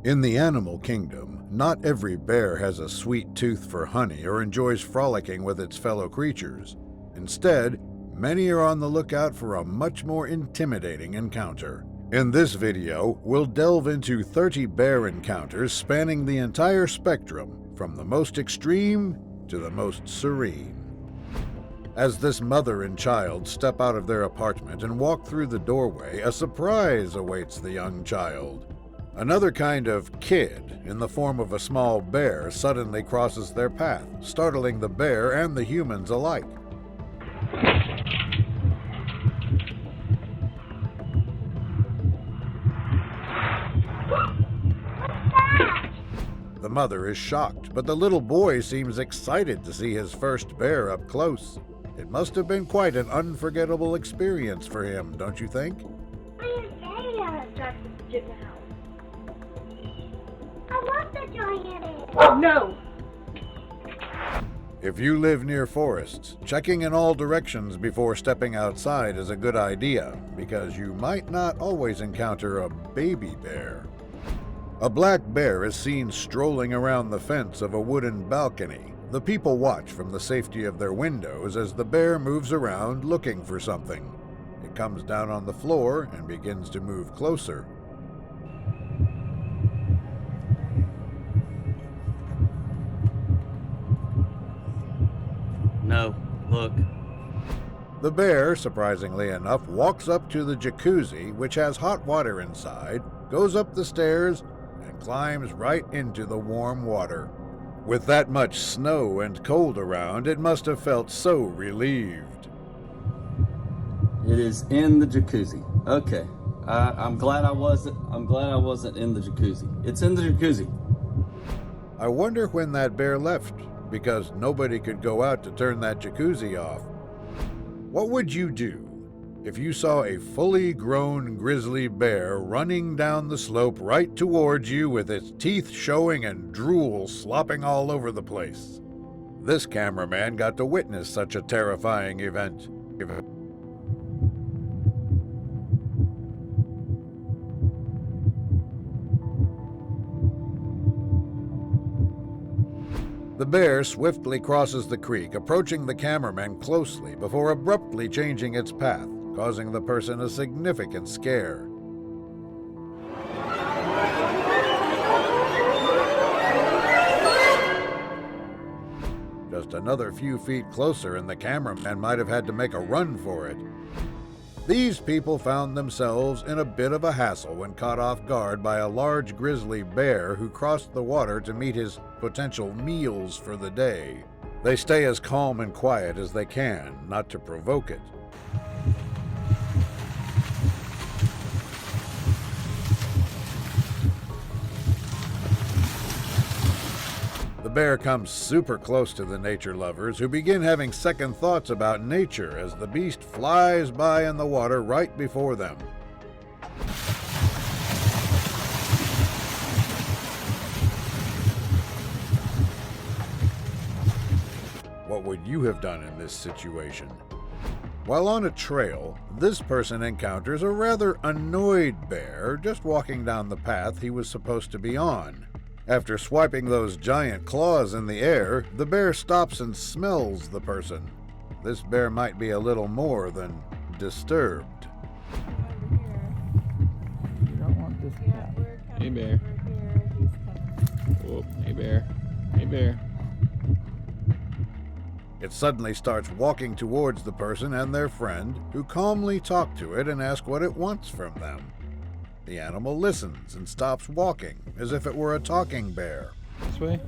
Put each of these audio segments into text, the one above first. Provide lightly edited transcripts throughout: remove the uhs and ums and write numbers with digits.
In the animal kingdom, not every bear has a sweet tooth for honey or enjoys frolicking with its fellow creatures. Instead, many are on the lookout for a much more intimidating encounter. In this video, we'll delve into 30 bear encounters spanning the entire spectrum, from the most extreme to the most serene. As this mother and child step out of their apartment and walk through the doorway, a surprise awaits the young child. Another kind of kid, in the form of a small bear, suddenly crosses their path, startling the bear and the humans alike. The mother is shocked, but the little boy seems excited to see his first bear up close. It must have been quite an unforgettable experience for him, don't you think? I love the giant ant. Oh, no! If you live near forests, checking in all directions before stepping outside is a good idea, because you might not always encounter a baby bear. A black bear is seen strolling around the fence of a wooden balcony. The people watch from the safety of their windows as the bear moves around looking for something. It comes down on the floor and begins to move closer. No, look. The bear, surprisingly enough, walks up to the jacuzzi, which has hot water inside, goes up the stairs, and climbs right into the warm water. With that much snow and cold around, it must have felt so relieved. It is in the jacuzzi. Okay. I'm glad I wasn't in the jacuzzi. It's in the jacuzzi. I wonder when that bear left, because nobody could go out to turn that jacuzzi off. What would you do if you saw a fully grown grizzly bear running down the slope right towards you with its teeth showing and drool slopping all over the place? This cameraman got to witness such a terrifying event. The bear swiftly crosses the creek, approaching the cameraman closely before abruptly changing its path, causing the person a significant scare. Just another few feet closer and the cameraman might have had to make a run for it. These people found themselves in a bit of a hassle when caught off guard by a large grizzly bear who crossed the water to meet his potential meals for the day. They stay as calm and quiet as they can, not to provoke it. The bear comes super close to the nature lovers, who begin having second thoughts about nature as the beast flies by in the water right before them. What would you have done in this situation? While on a trail, this person encounters a rather annoyed bear just walking down the path he was supposed to be on. After swiping those giant claws in the air, the bear stops and smells the person. This bear might be a little more than disturbed. You don't want this cat. Hey bear. Whoop, hey bear. Hey bear. It suddenly starts walking towards the person and their friend, who calmly talk to it and ask what it wants from them. The animal listens and stops walking, as if it were a talking bear. This way?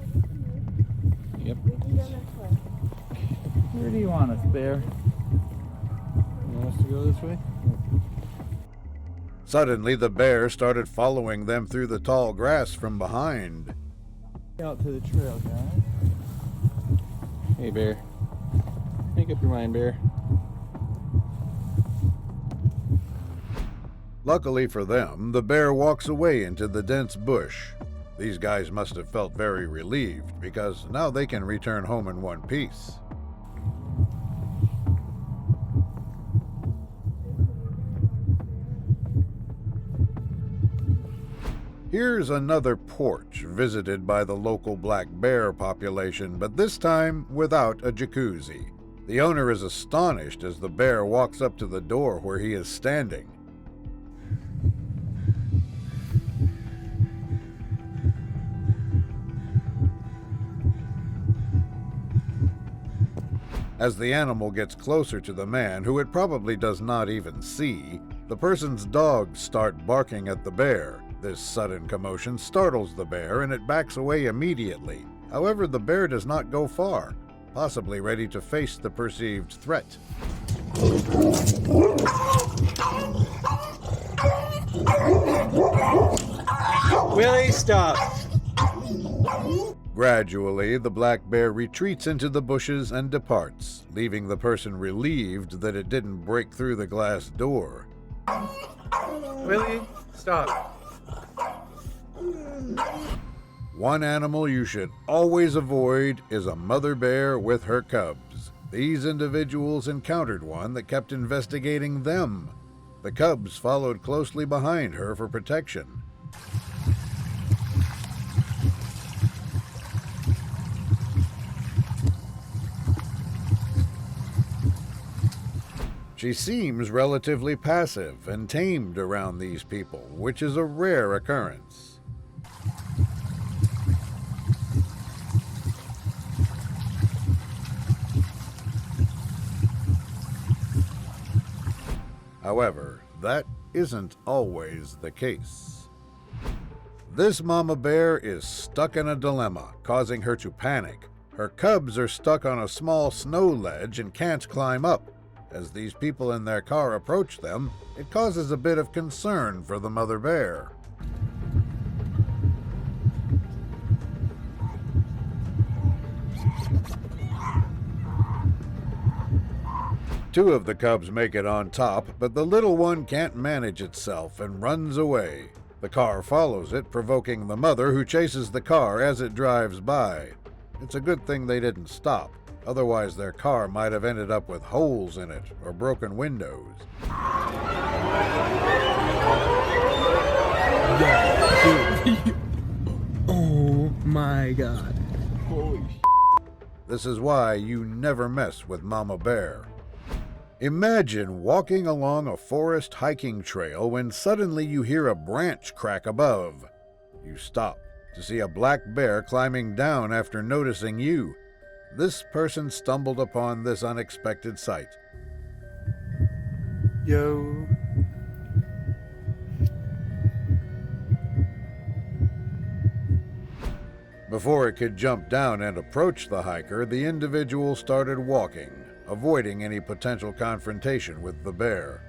Yep. Where do you want us, bear? You want us to go this way? Suddenly, the bear started following them through the tall grass from behind. Out to the trail, guys. Hey bear. Make up your mind, bear. Luckily for them, the bear walks away into the dense bush. These guys must have felt very relieved, because now they can return home in one piece. Here's another porch visited by the local black bear population, but this time without a jacuzzi. The owner is astonished as the bear walks up to the door where he is standing. As the animal gets closer to the man, who it probably does not even see, the person's dogs start barking at the bear. This sudden commotion startles the bear and it backs away immediately. However, the bear does not go far, possibly ready to face the perceived threat. Willie, stop! Gradually, the black bear retreats into the bushes and departs, leaving the person relieved that it didn't break through the glass door. Willie, stop. One animal you should always avoid is a mother bear with her cubs. These individuals encountered one that kept investigating them. The cubs followed closely behind her for protection. She seems relatively passive and tamed around these people, which is a rare occurrence. However, that isn't always the case. This mama bear is stuck in a dilemma, causing her to panic. Her cubs are stuck on a small snow ledge and can't climb up. As these people in their car approach them, it causes a bit of concern for the mother bear. Two of the cubs make it on top, but the little one can't manage itself and runs away. The car follows it, provoking the mother, who chases the car as it drives by. It's a good thing they didn't stop. Otherwise, their car might have ended up with holes in it or broken windows. Oh my god. Holy This is why you never mess with Mama Bear. Imagine walking along a forest hiking trail when suddenly you hear a branch crack above. You stop to see a black bear climbing down after noticing you. This person stumbled upon this unexpected sight. Yo. Before it could jump down and approach the hiker, the individual started walking, avoiding any potential confrontation with the bear.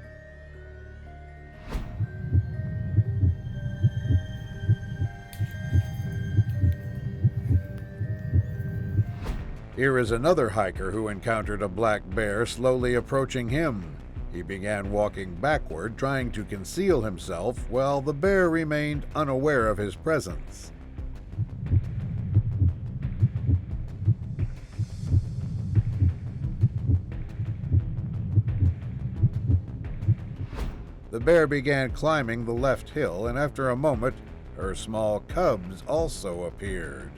Here is another hiker who encountered a black bear slowly approaching him. He began walking backward, trying to conceal himself, while the bear remained unaware of his presence. The bear began climbing the left hill, and after a moment, her small cubs also appeared.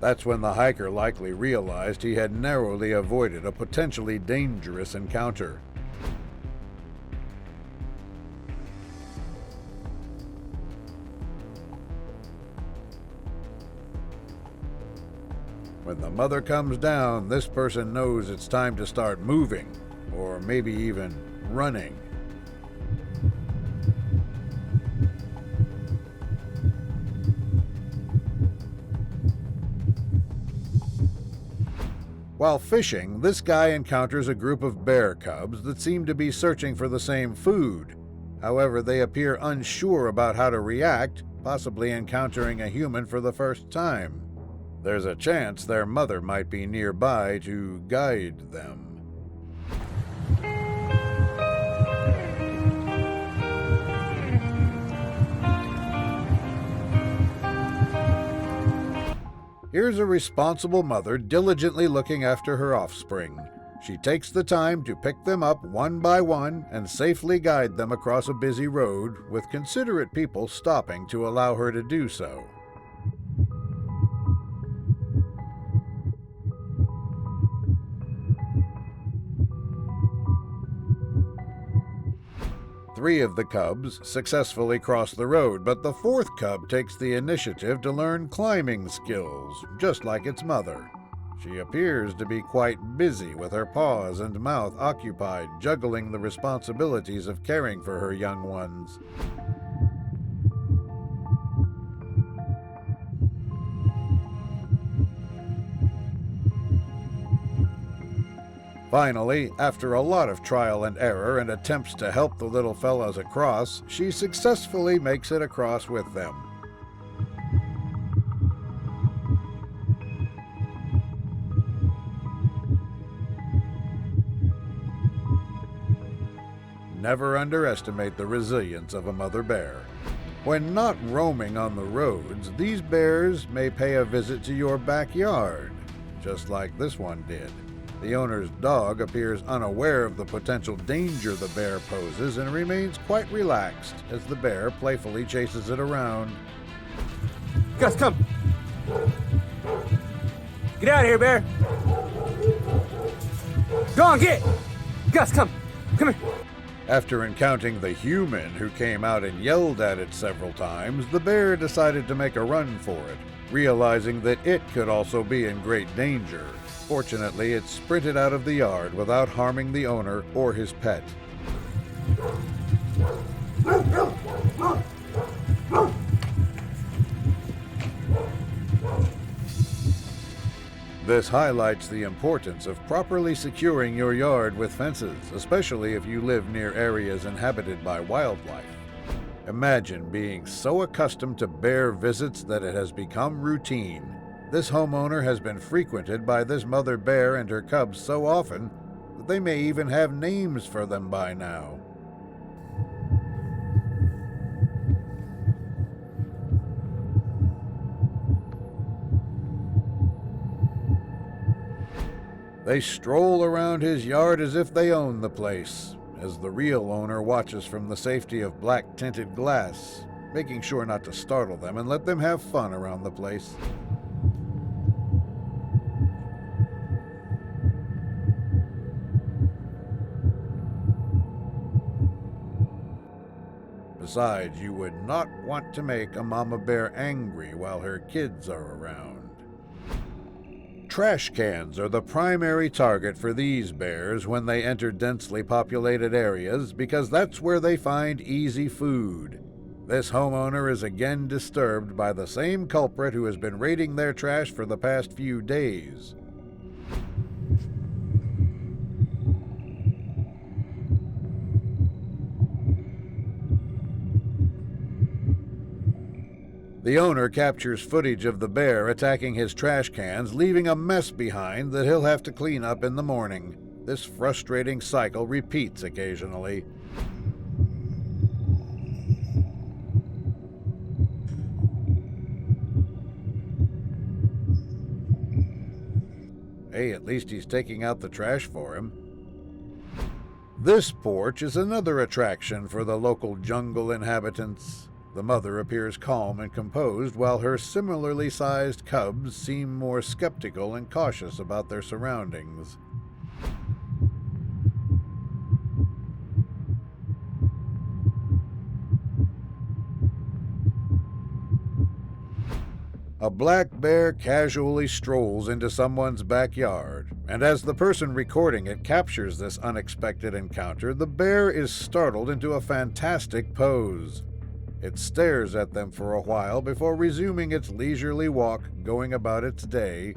That's when the hiker likely realized he had narrowly avoided a potentially dangerous encounter. When the mother comes down, this person knows it's time to start moving, or maybe even running. While fishing, this guy encounters a group of bear cubs that seem to be searching for the same food. However, they appear unsure about how to react, possibly encountering a human for the first time. There's a chance their mother might be nearby to guide them. Here's a responsible mother diligently looking after her offspring. She takes the time to pick them up one by one and safely guide them across a busy road, with considerate people stopping to allow her to do so. Three of the cubs successfully cross the road, but the fourth cub takes the initiative to learn climbing skills, just like its mother. She appears to be quite busy, with her paws and mouth occupied juggling the responsibilities of caring for her young ones. Finally, after a lot of trial and error and attempts to help the little fellows across, she successfully makes it across with them. Never underestimate the resilience of a mother bear. When not roaming on the roads, these bears may pay a visit to your backyard, just like this one did. The owner's dog appears unaware of the potential danger the bear poses and remains quite relaxed as the bear playfully chases it around. Gus, come! Get out of here, bear! Go on, get! Gus, come! Come here! After encountering the human who came out and yelled at it several times, the bear decided to make a run for it, realizing that it could also be in great danger. Fortunately, it sprinted out of the yard without harming the owner or his pet. This highlights the importance of properly securing your yard with fences, especially if you live near areas inhabited by wildlife. Imagine being so accustomed to bear visits that it has become routine. This homeowner has been frequented by this mother bear and her cubs so often that they may even have names for them by now. They stroll around his yard as if they own the place, as the real owner watches from the safety of black-tinted glass, making sure not to startle them and let them have fun around the place. Besides, you would not want to make a mama bear angry while her kids are around. Trash cans are the primary target for these bears when they enter densely populated areas because that's where they find easy food. This homeowner is again disturbed by the same culprit who has been raiding their trash for the past few days. The owner captures footage of the bear attacking his trash cans, leaving a mess behind that he'll have to clean up in the morning. This frustrating cycle repeats occasionally. Hey, at least he's taking out the trash for him. This porch is another attraction for the local jungle inhabitants. The mother appears calm and composed, while her similarly sized cubs seem more skeptical and cautious about their surroundings. A black bear casually strolls into someone's backyard, and as the person recording it captures this unexpected encounter, the bear is startled into a fantastic pose. It stares at them for a while before resuming its leisurely walk, going about its day.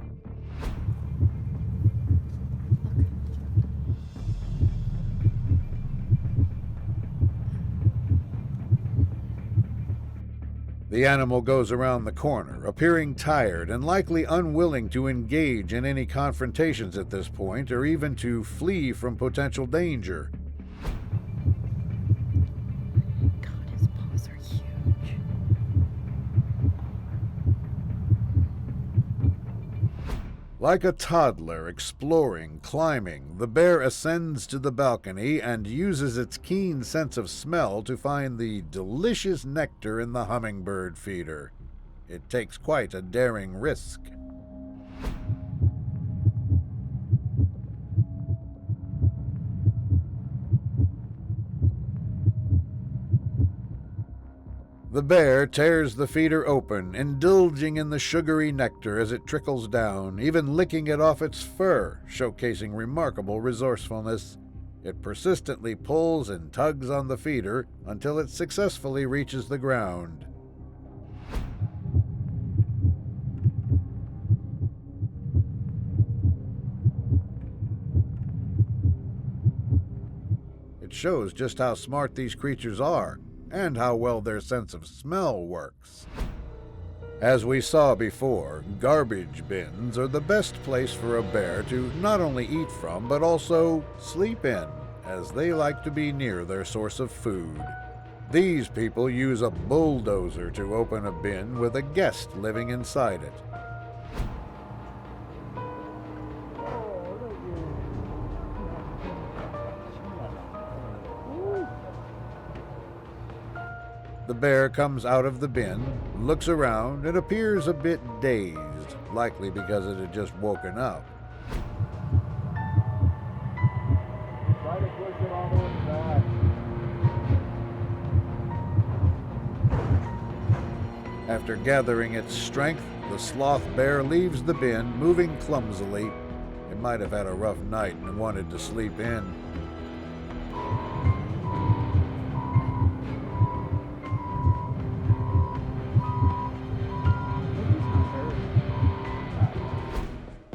The animal goes around the corner, appearing tired and likely unwilling to engage in any confrontations at this point, or even to flee from potential danger. God, his paws are huge. Like a toddler exploring, climbing, the bear ascends to the balcony and uses its keen sense of smell to find the delicious nectar in the hummingbird feeder. It takes quite a daring risk. The bear tears the feeder open, indulging in the sugary nectar as it trickles down, even licking it off its fur, showcasing remarkable resourcefulness. It persistently pulls and tugs on the feeder until it successfully reaches the ground. It shows just how smart these creatures are, and how well their sense of smell works. As we saw before, garbage bins are the best place for a bear to not only eat from, but also sleep in, as they like to be near their source of food. These people use a bulldozer to open a bin with a guest living inside it. The bear comes out of the bin, looks around, and appears a bit dazed, likely because it had just woken up. Try to push it all the way back. After gathering its strength, the sloth bear leaves the bin, moving clumsily. It might have had a rough night and wanted to sleep in.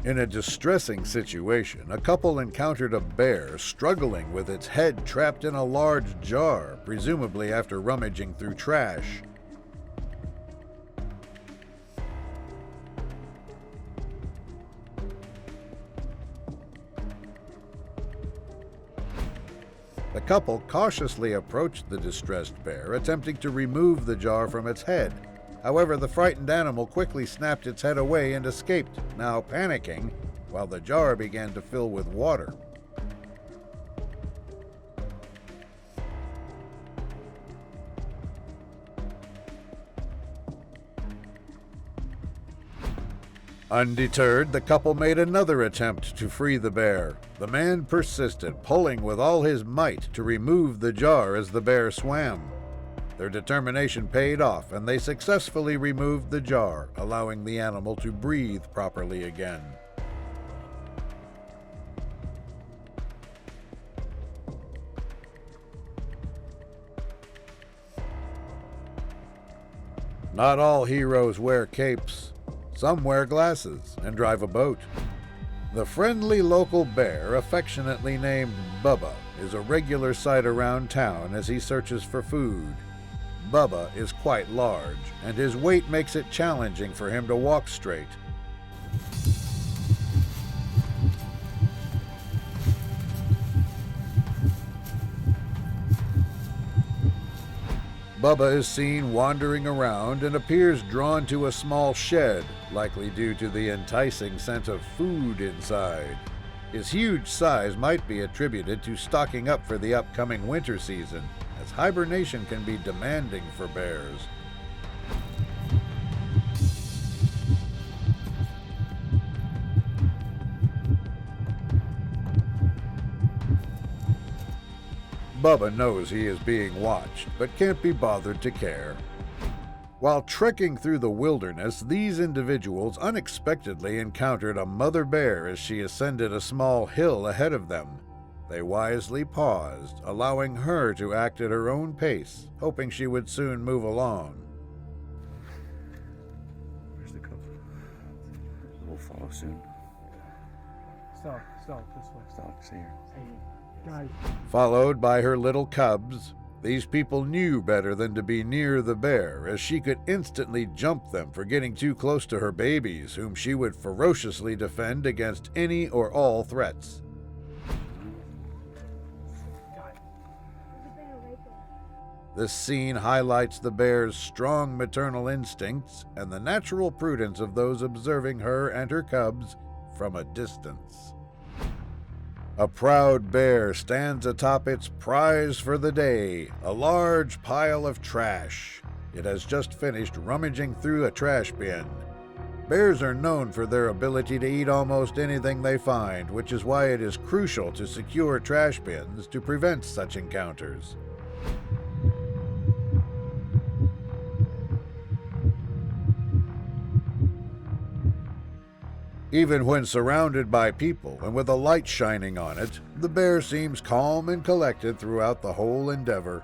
In a distressing situation, a couple encountered a bear struggling with its head trapped in a large jar, presumably after rummaging through trash. The couple cautiously approached the distressed bear, attempting to remove the jar from its head. However, the frightened animal quickly snapped its head away and escaped, now panicking, while the jar began to fill with water. Undeterred, the couple made another attempt to free the bear. The man persisted, pulling with all his might to remove the jar as the bear swam. Their determination paid off, and they successfully removed the jar, allowing the animal to breathe properly again. Not all heroes wear capes. Some wear glasses and drive a boat. The friendly local bear, affectionately named Bubba, is a regular sight around town as he searches for food. Bubba is quite large, and his weight makes it challenging for him to walk straight. Bubba is seen wandering around and appears drawn to a small shed, likely due to the enticing scent of food inside. His huge size might be attributed to stocking up for the upcoming winter season, as hibernation can be demanding for bears. Bubba knows he is being watched, but can't be bothered to care. While trekking through the wilderness, these individuals unexpectedly encountered a mother bear as she ascended a small hill ahead of them. They wisely paused, allowing her to act at her own pace, hoping she would soon move along. Where's the couple? We'll follow soon. Stop, this way. Stop, see here. Hey, guys. Followed by her little cubs, these people knew better than to be near the bear, as she could instantly jump them for getting too close to her babies, whom she would ferociously defend against any or all threats. This scene highlights the bear's strong maternal instincts and the natural prudence of those observing her and her cubs from a distance. A proud bear stands atop its prize for the day, a large pile of trash. It has just finished rummaging through a trash bin. Bears are known for their ability to eat almost anything they find, which is why it is crucial to secure trash bins to prevent such encounters. Even when surrounded by people and with a light shining on it, the bear seems calm and collected throughout the whole endeavor.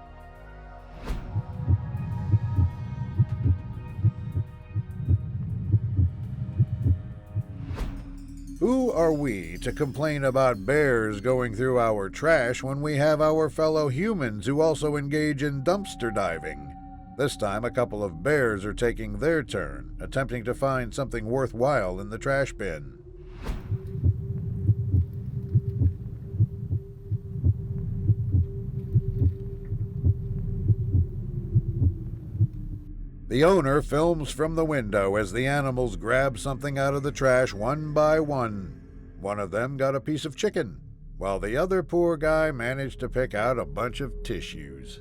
Who are we to complain about bears going through our trash when we have our fellow humans who also engage in dumpster diving? This time, a couple of bears are taking their turn, attempting to find something worthwhile in the trash bin. The owner films from the window as the animals grab something out of the trash one by one. One of them got a piece of chicken, while the other poor guy managed to pick out a bunch of tissues.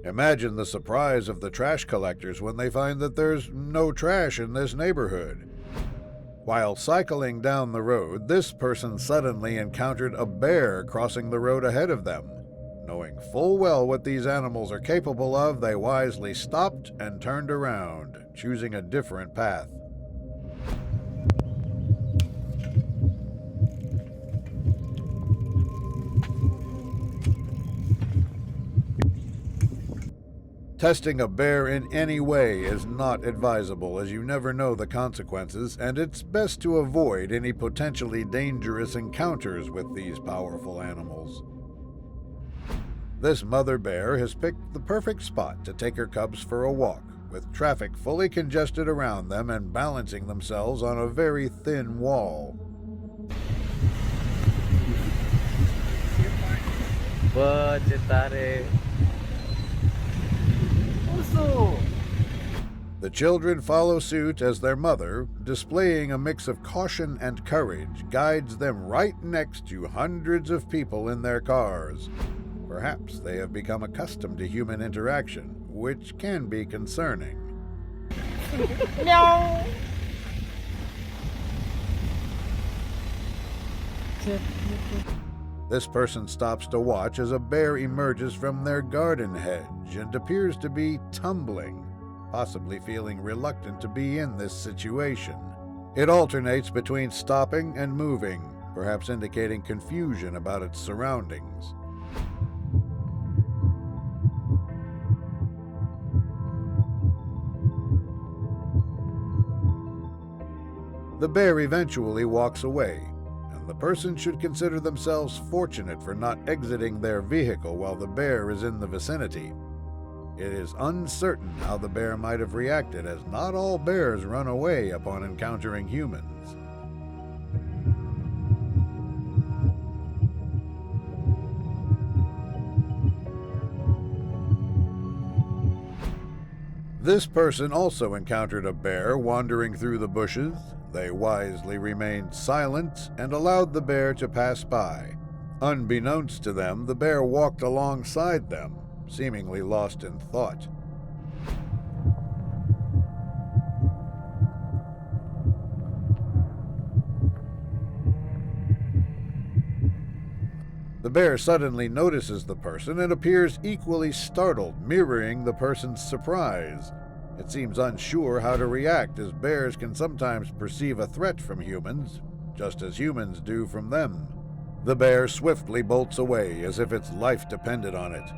Imagine the surprise of the trash collectors when they find that there's no trash in this neighborhood. While cycling down the road, this person suddenly encountered a bear crossing the road ahead of them. Knowing full well what these animals are capable of, they wisely stopped and turned around, choosing a different path. Testing a bear in any way is not advisable, as you never know the consequences, and it's best to avoid any potentially dangerous encounters with these powerful animals. This mother bear has picked the perfect spot to take her cubs for a walk, with traffic fully congested around them and balancing themselves on a very thin wall. The children follow suit as their mother, displaying a mix of caution and courage, guides them right next to hundreds of people in their cars. Perhaps they have become accustomed to human interaction, which can be concerning. No. This person stops to watch as a bear emerges from their garden hedge and appears to be tumbling, possibly feeling reluctant to be in this situation. It alternates between stopping and moving, perhaps indicating confusion about its surroundings. The bear eventually walks away, and the person should consider themselves fortunate for not exiting their vehicle while the bear is in the vicinity. It is uncertain how the bear might have reacted, as not all bears run away upon encountering humans. This person also encountered a bear wandering through the bushes. They wisely remained silent and allowed the bear to pass by. Unbeknownst to them, the bear walked alongside them, seemingly lost in thought. The bear suddenly notices the person and appears equally startled, mirroring the person's surprise. It seems unsure how to react, as bears can sometimes perceive a threat from humans, just as humans do from them. The bear swiftly bolts away as if its life depended on it.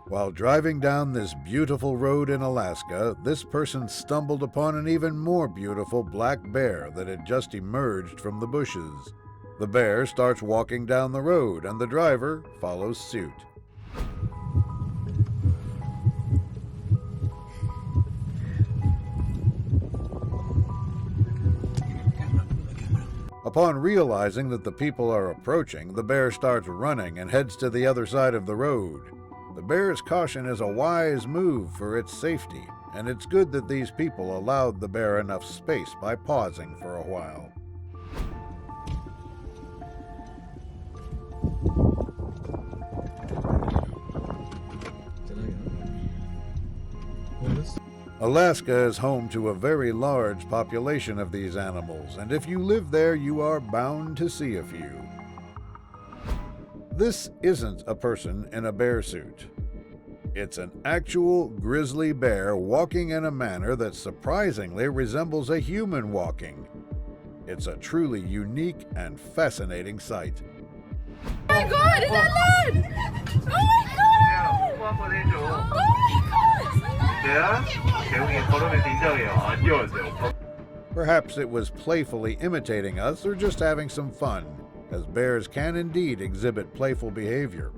While driving down this beautiful road in Alaska, this person stumbled upon an even more beautiful black bear that had just emerged from the bushes. The bear starts walking down the road, and the driver follows suit. Upon realizing that the people are approaching, the bear starts running and heads to the other side of the road. The bear's caution is a wise move for its safety, and it's good that these people allowed the bear enough space by pausing for a while. Alaska is home to a very large population of these animals, and if you live there, you are bound to see a few. This isn't a person in a bear suit. It's an actual grizzly bear walking in a manner that surprisingly resembles a human walking. It's a truly unique and fascinating sight. Oh my god, is that land? Oh my god! Oh my god! Perhaps it was playfully imitating us or just having some fun, as bears can indeed exhibit playful behavior.